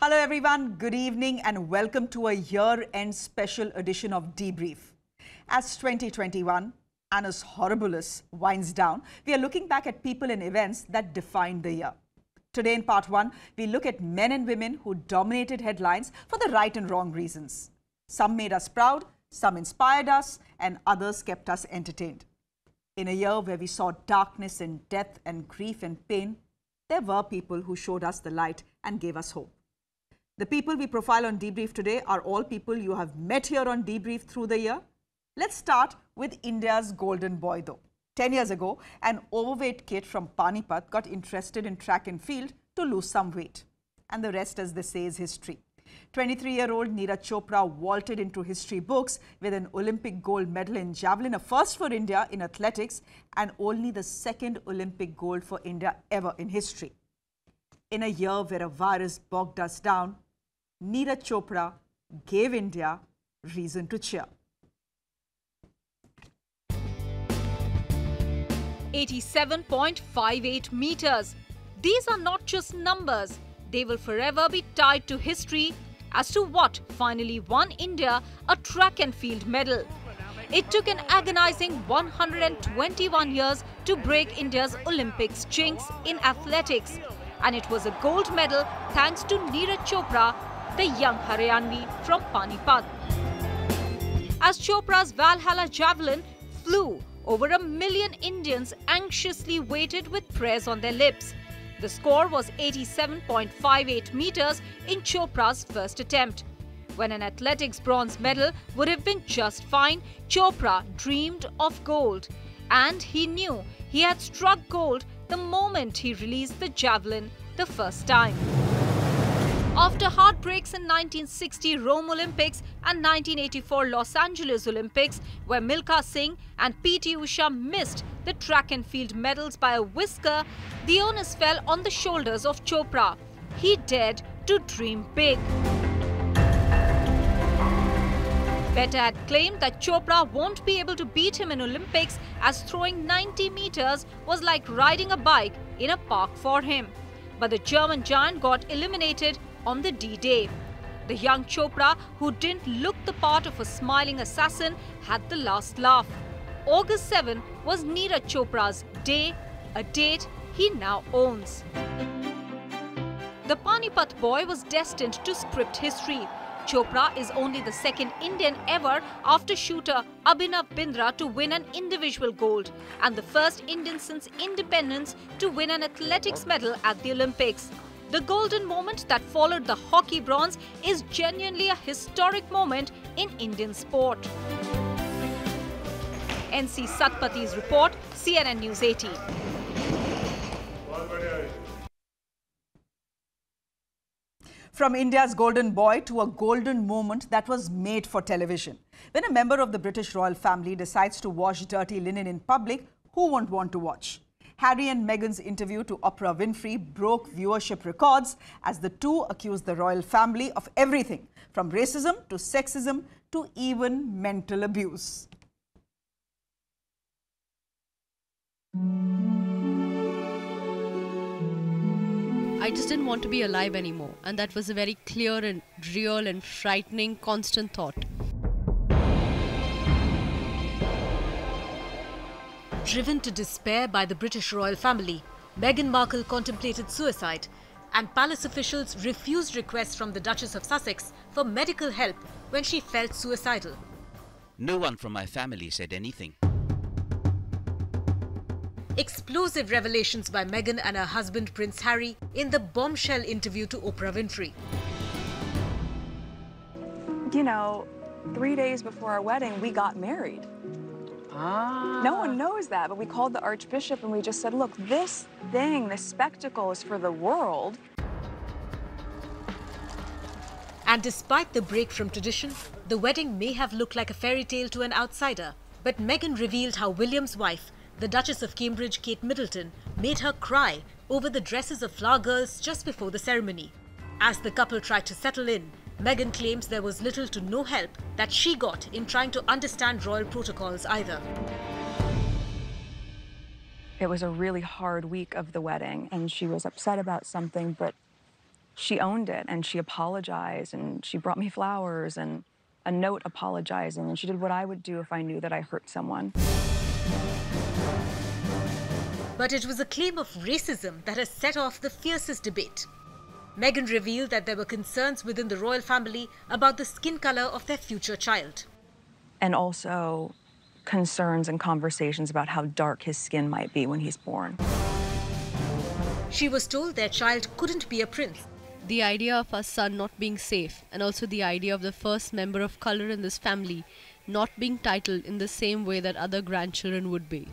Hello everyone, good evening and welcome to a year-end special edition of Debrief. As 2021, Annus Horribilis, winds down, we are looking back at people and events that defined the year. Today in part 1, we look at men and women who dominated headlines for the right and wrong reasons. Some made us proud, some inspired us, and others kept us entertained. In a year where we saw darkness and death and grief and pain, there were people who showed us the light and gave us hope. The people we profile on Debrief today are all people you have met here on Debrief through the year. Let's start with India's golden boy though. 10 years ago, an overweight kid from Panipat got interested in track and field to lose some weight. And the rest, as they say, is history. 23-year-old Neeraj Chopra vaulted into history books with an Olympic gold medal in javelin, a first for India in athletics and only the second Olympic gold for India ever in history. In a year where a virus bogged us down, Neeraj Chopra gave India reason to cheer. 87.58 meters. These are not just numbers. They will forever be tied to history as to what finally won India a track and field medal. It took an agonizing 121 years to break India's Olympics jinx in athletics. And it was a gold medal thanks to Neeraj Chopra, the young Haryanvi from Panipat. As Chopra's Valhalla javelin flew, over 1 million Indians anxiously waited with prayers on their lips. The score was 87.58 meters in Chopra's first attempt. When an athletics bronze medal would have been just fine, Chopra dreamed of gold. And he knew he had struck gold the moment he released the javelin the first time. After heartbreaks in 1960 Rome Olympics and 1984 Los Angeles Olympics, where Milkha Singh and P.T. Usha missed the track and field medals by a whisker, the onus fell on the shoulders of Chopra. He dared to dream big. Betta had claimed that Chopra won't be able to beat him in Olympics as throwing 90 meters was like riding a bike in a park for him. But the German giant got eliminated on the D-Day. The young Chopra, who didn't look the part of a smiling assassin, had the last laugh. August 7 was Neeraj Chopra's day, a date he now owns. The Panipat boy was destined to script history. Chopra is only the second Indian ever after shooter Abhinav Bindra to win an individual gold and the first Indian since independence to win an athletics medal at the Olympics. The golden moment that followed the hockey bronze is genuinely a historic moment in Indian sport. NC Satpathy's report, CNN News 18. From India's golden boy to a golden moment that was made for television. When a member of the British royal family decides to wash dirty linen in public, who won't want to watch? Harry and Meghan's interview to Oprah Winfrey broke viewership records as the two accused the royal family of everything, from racism to sexism to even mental abuse. I just didn't want to be alive anymore, and that was a very clear and real and frightening constant thought. Driven to despair by the British royal family, Meghan Markle contemplated suicide, and palace officials refused requests from the Duchess of Sussex for medical help when she felt suicidal. No one from my family said anything. Explosive revelations by Meghan and her husband Prince Harry in the bombshell interview to Oprah Winfrey. You know, 3 days before our wedding, we got married. No one knows that, but we called the Archbishop and we just said, look, this thing, this spectacle is for the world. And despite the break from tradition, the wedding may have looked like a fairy tale to an outsider. But Meghan revealed how William's wife, the Duchess of Cambridge, Kate Middleton, made her cry over the dresses of flower girls just before the ceremony. As the couple tried to settle in, Meghan claims there was little to no help that she got in trying to understand royal protocols either. It was a really hard week of the wedding, and she was upset about something, but she owned it and she apologized and she brought me flowers and a note apologizing, and she did what I would do if I knew that I hurt someone. But it was a claim of racism that has set off the fiercest debate. Meghan revealed that there were concerns within the royal family about the skin color of their future child. And also concerns and conversations about how dark his skin might be when he's born. She was told their child couldn't be a prince. The idea of our son not being safe, and also the idea of the first member of color in this family not being titled in the same way that other grandchildren would be.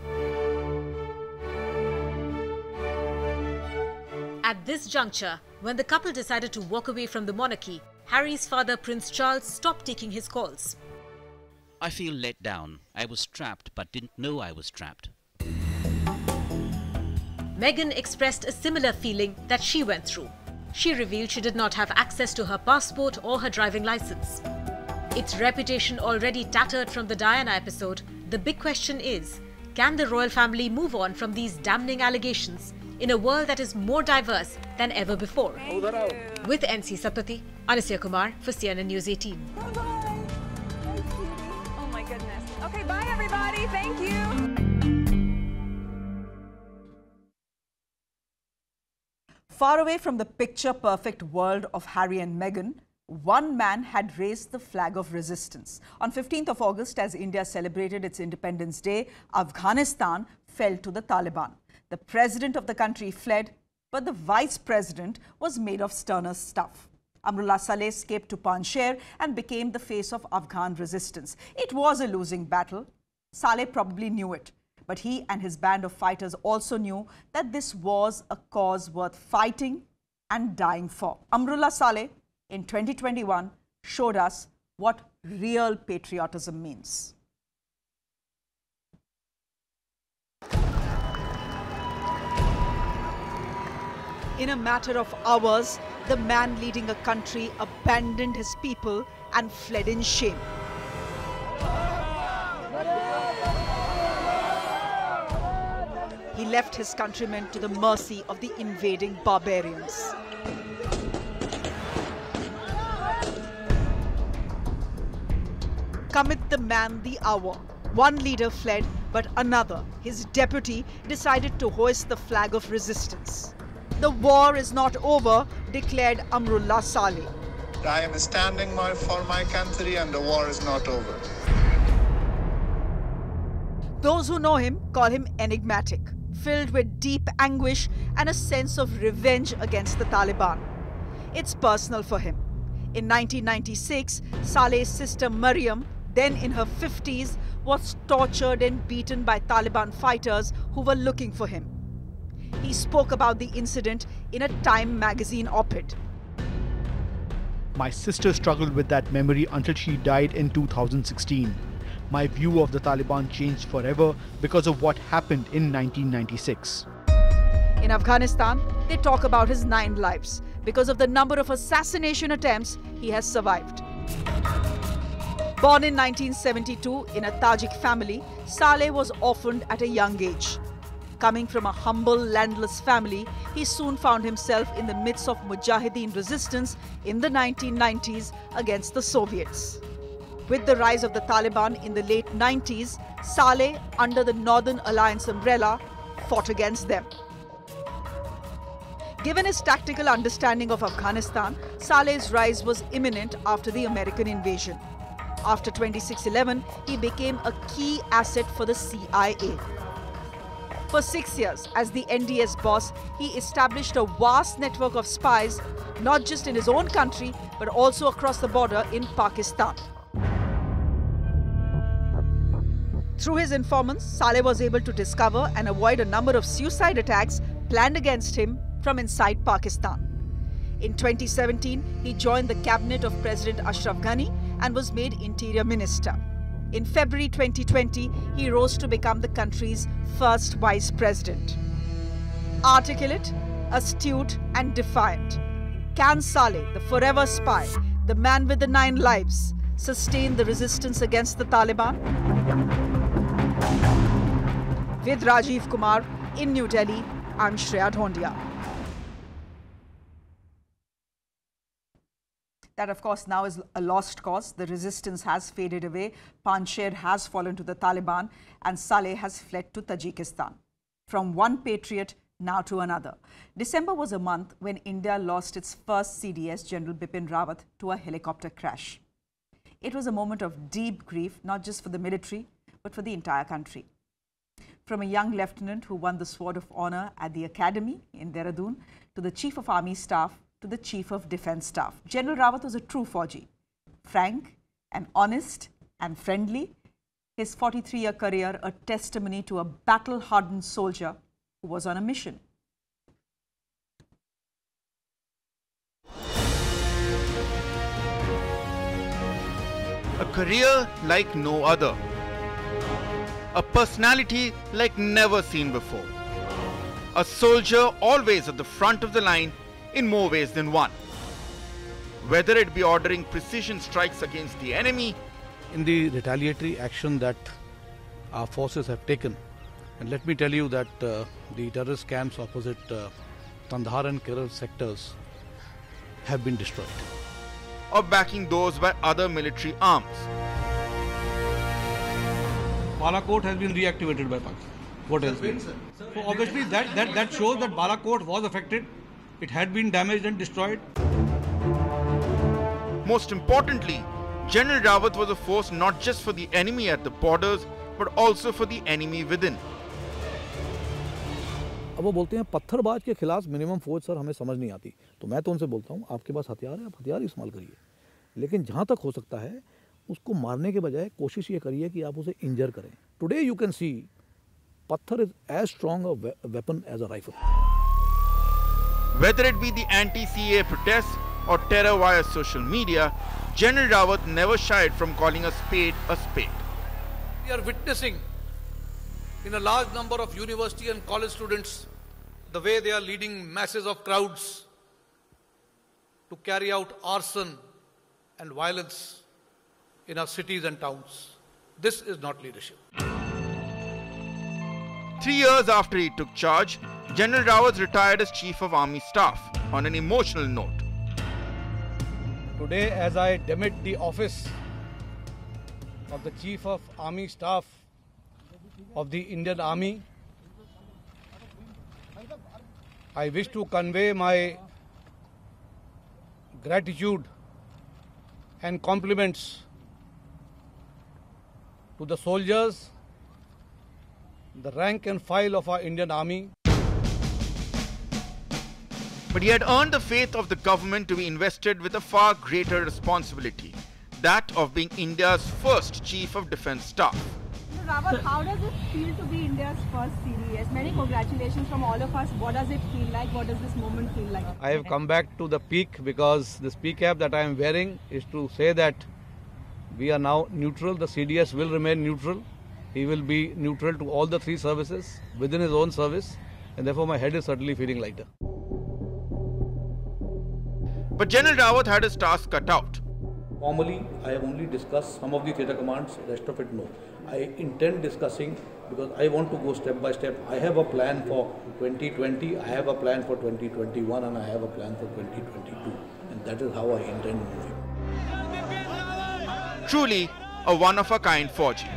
At this juncture, when the couple decided to walk away from the monarchy, Harry's father, Prince Charles, stopped taking his calls. I feel let down. I was trapped but didn't know I was trapped. Meghan expressed a similar feeling that she went through. She revealed she did not have access to her passport or her driving license. Its reputation already tattered from the Diana episode, the big question is, can the royal family move on from these damning allegations in a world that is more diverse than ever before? With NC Sapati, Anusya Kumar for CNN News 18. Bye-bye. Oh my goodness. Okay, bye everybody. Thank you. Far away from the picture-perfect world of Harry and Meghan, one man had raised the flag of resistance. On 15th of August, as India celebrated its Independence Day, Afghanistan fell to the Taliban. The president of the country fled, but the vice president was made of sterner stuff. Amrullah Saleh escaped to Panjshir and became the face of Afghan resistance. It was a losing battle. Saleh probably knew it. But he and his band of fighters also knew that this was a cause worth fighting and dying for. Amrullah Saleh, in 2021, showed us what real patriotism means. In a matter of hours, the man leading a country abandoned his people and fled in shame. He left his countrymen to the mercy of the invading barbarians. Commit the man the hour. One leader fled, but another, his deputy, decided to hoist the flag of resistance. The war is not over, declared Amrullah Saleh. I am standing for my country and the war is not over. Those who know him call him enigmatic, filled with deep anguish and a sense of revenge against the Taliban. It's personal for him. In 1996, Saleh's sister Maryam, then in her 50s, was tortured and beaten by Taliban fighters who were looking for him. He spoke about the incident in a Time magazine op-ed. My sister struggled with that memory until she died in 2016. My view of the Taliban changed forever because of what happened in 1996. In Afghanistan, they talk about his 9 lives because of the number of assassination attempts he has survived. Born in 1972 in a Tajik family, Saleh was orphaned at a young age. Coming from a humble, landless family, he soon found himself in the midst of Mujahideen resistance in the 1990s against the Soviets. With the rise of the Taliban in the late 90s, Saleh, under the Northern Alliance umbrella, fought against them. Given his tactical understanding of Afghanistan, Saleh's rise was imminent after the American invasion. After 26/11, he became a key asset for the CIA. For 6 years, as the NDS boss, he established a vast network of spies, not just in his own country, but also across the border in Pakistan. Through his informants, Saleh was able to discover and avoid a number of suicide attacks planned against him from inside Pakistan. In 2017, he joined the cabinet of President Ashraf Ghani and was made Interior Minister. In February 2020, he rose to become the country's first vice president. Articulate, astute and defiant, can Saleh, the forever spy, the man with the 9 lives, sustain the resistance against the Taliban? With Rajiv Kumar in New Delhi, I'm Shreya Dhondia. That, of course, now is a lost cause. The resistance has faded away. Panjshir has fallen to the Taliban and Saleh has fled to Tajikistan. From one patriot now to another. December was a month when India lost its first CDS, General Bipin Rawat, to a helicopter crash. It was a moment of deep grief, not just for the military, but for the entire country. From a young lieutenant who won the Sword of Honour at the Academy in Dehradun, to the Chief of Army Staff, to the Chief of Defence Staff. General Rawat was a true Fauji, frank and honest and friendly. His 43-year career a testimony to a battle-hardened soldier who was on a mission. A career like no other. A personality like never seen before. A soldier always at the front of the line in more ways than one. Whether it be ordering precision strikes against the enemy, in the retaliatory action that our forces have taken, and let me tell you that the terrorist camps opposite Kandahar and Kerala sectors have been destroyed. or backing those by other military arms. Balakot has been reactivated by Pakistan. What else? So obviously that shows that Balakot was affected. It had been damaged and destroyed. Most importantly, General Rawat was a force not just for the enemy at the borders, but also for the enemy within. अब वो बोलते हैं पत्थरबाज के खिलाफ minimum force sir हमें समझ नहीं आती, तो मैं तो उनसे बोलता हूँ आपके पास हथियार है, आप हथियार इस्तेमाल करिए, लेकिन जहाँ तक हो सकता है उसको मारने के बजाय कोशिश ये करिए कि आप उसे इंजर करें. टुडे यू कैन सी पत्थर is as strong a weapon as a rifle. Whether it be the anti-CAA protests or terror via social media, General Rawat never shied from calling a spade a spade. We are witnessing in a large number of university and college students the way they are leading masses of crowds to carry out arson and violence in our cities and towns. This is not leadership. 3 years after he took charge, General Rawat retired as Chief of Army Staff on an emotional note. Today, as I demit the office of the Chief of Army Staff of the Indian Army, I wish to convey my gratitude and compliments to the soldiers, the rank and file of our Indian Army. But he had earned the faith of the government to be invested with a far greater responsibility, that of being India's first Chief of Defence Staff. Rawat, how does it feel to be India's first CDS? Many congratulations from all of us. What does it feel like? What does this moment feel like? I have come back to the peak because this peak cap that I am wearing is to say that we are now neutral. The CDS will remain neutral. He will be neutral to all the three services within his own service, and therefore my head is certainly feeling lighter. But General Rawat had his task cut out. Formally, I have only discussed some of the theatre commands, rest of it no. I intend discussing because I want to go step by step. I have a plan for 2020, I have a plan for 2021 and I have a plan for 2022. And that is how I intend moving. Truly a one-of-a-kind Fauji.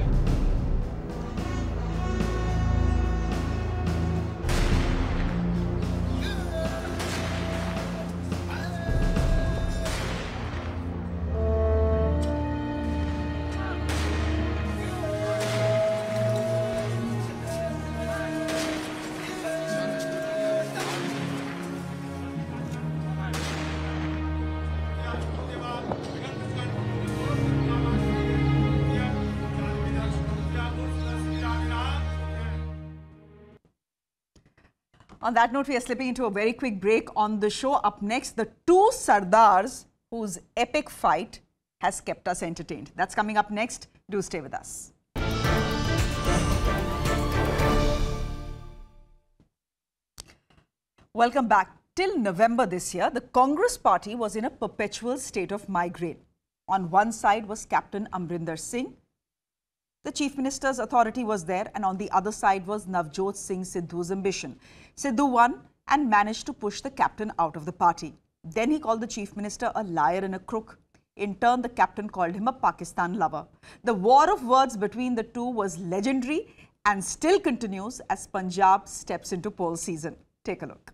On that note, we are slipping into a very quick break on the show. Up next, the two Sardars whose epic fight has kept us entertained. That's coming up next. Do stay with us. Welcome back. Till November this year, the Congress party was in a perpetual state of migraine. On one side was Captain Amrinder Singh. The Chief Minister's authority was there, and on the other side was Navjot Singh Sidhu's ambition. Sidhu won and managed to push the captain out of the party. Then he called the Chief Minister a liar and a crook. In turn, the captain called him a Pakistan lover. The war of words between the two was legendary and still continues as Punjab steps into poll season. Take a look.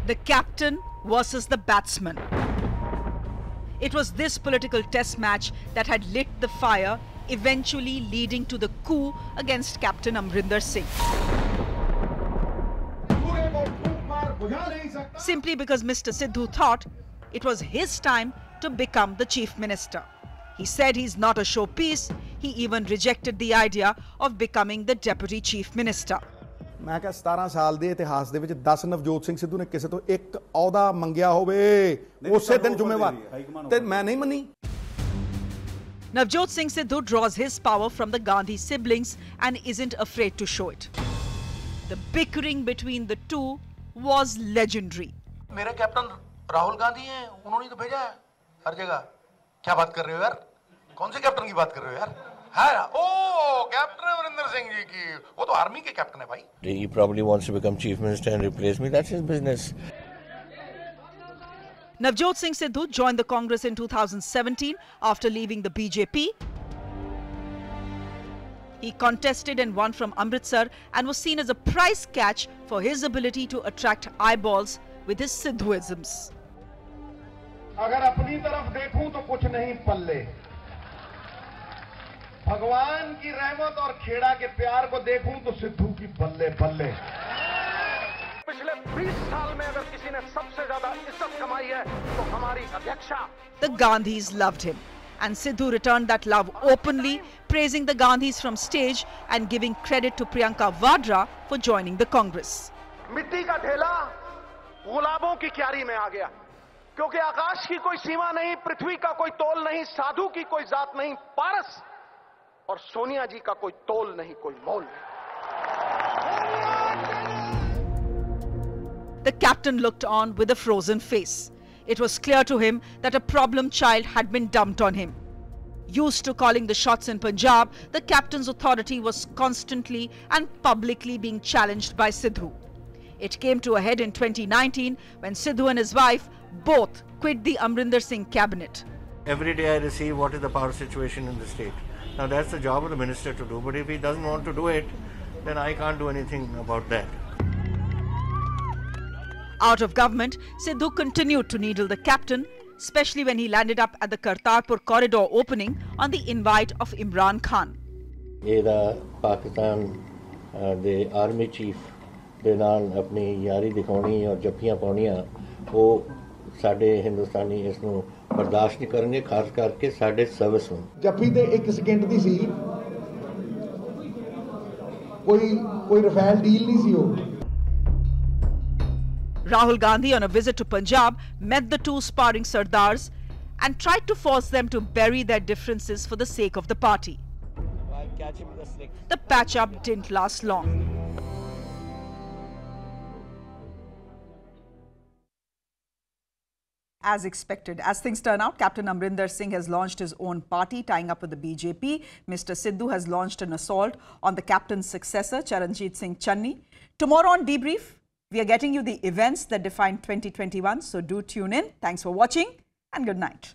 The captain versus the batsman. It was this political test match that had lit the fire, eventually leading to the coup against Captain Amrinder Singh. Simply because Mr. Sidhu thought it was his time to become the Chief Minister. He said he's not a showpiece. He even rejected the idea of becoming the Deputy Chief Minister. ਮੈਂ ਕਿਹਾ 17 ਸਾਲ ਦੇ ਇਤਿਹਾਸ ਦੇ ਵਿੱਚ 10 ਨਵਜੋਤ ਸਿੰਘ ਸਿੱਧੂ ਨੇ ਕਿਸੇ ਤੋਂ ਇੱਕ ਅਹੁਦਾ ਮੰਗਿਆ ਹੋਵੇ ਉਸੇ ਦਿਨ ਜ਼ਿੰਮੇਵਾਰ ਤੇ ਮੈਂ ਨਹੀਂ ਮੰਨੀ. Navjot Singh Sidhu draws his power from the Gandhi siblings and isn't afraid to show it. The bickering between the two was legendary. मेरे कैप्टन राहुल गांधी हैं, उन्होंने तो भेजा है हर जगह. क्या बात कर रहे हो यार? कौन से कैप्टन की बात कर रहे हो यार? ओ कैप्टन अमरिंदर सिंह जी की, वो तो आर्मी के कैप्टन है भाई. He probably wants to become chief minister and replace me. That's his business. Navjot Singh Sidhu joined the Congress in 2017 after leaving the BJP. He contested and won from Amritsar and was seen as a prize catch for his ability to attract eyeballs with his Sidhuisms. अगर अपनी तरफ देखूं तो कुछ नहीं पल्ले. भगवान की रहमत और खेड़ा के प्यार को देखूं तो सिद्धू की बल्ले बल्ले. पिछले 20 साल में अगर किसी ने सबसे ज्यादा इज्जत कमाई है तो हमारी अध्यक्षा. The Gandhis loved him, and Sidhu returned that love openly, praising the Gandhis from stage and giving credit to Priyanka Vadra for joining the Congress. मिट्टी का ढेला गुलाबों की क्यारी में आ गया, क्योंकि आकाश की कोई सीमा नहीं, पृथ्वी का कोई तोल नहीं, साधु की कोई जात नहीं, पारस और सोनिया जी का कोई तोल नहीं, कोई मोल नहीं. The captain looked on with a frozen face. It was clear to him that a problem child had been dumped on him. Used to calling the shots in Punjab, the captain's authority was constantly and publicly being challenged by Sidhu. It came to a head in 2019 when Sidhu and his wife both quit the Amrinder Singh cabinet. Every day I receive what is the power situation in the state. Now that's the job of the minister to do, but if he doesn't want to do it, then I can't do anything about that. Out of government, Sidhu continued to needle the captain, especially when he landed up at the Kartarpur corridor opening on the invite of Imran Khan. ਇਹਦਾ ਪਾਕਿਸਤਾਨ ਦੇ army chief ਦੇ ਨਾਲ ਆਪਣੀ ਯਾਰੀ ਦਿਖਾਉਣੀ ਔਰ ਜੱਫੀਆਂ ਪਾਉਣੀਆਂ ਉਹ ਸਾਡੇ ਹਿੰਦੁਸਤਾਨੀ ਇਸ ਨੂੰ ਬਰਦਾਸ਼ਤ ਨਹੀਂ ਕਰਨਗੇ, ਖਾਸ ਕਰਕੇ ਸਾਡੇ ਸਰਵਿਸ ਨੂੰ. ਜੱਫੀ ਤੇ 1 ਸਕਿੰਟ ਦੀ ਸੀ, ਕੋਈ ਰਫੇਲ ਡੀਲ ਨਹੀਂ ਸੀ ਉਹ. Rahul Gandhi, on a visit to Punjab, met the two sparring Sardars and tried to force them to bury their differences for the sake of the party. The patch-up didn't last long. As expected, as things turn out, Captain Amrinder Singh has launched his own party, tying up with the BJP. Mr. Sidhu has launched an assault on the captain's successor, Charanjit Singh Channi. Tomorrow on Debrief, we are getting you the events that define 2021, so do tune in. Thanks for watching and good night.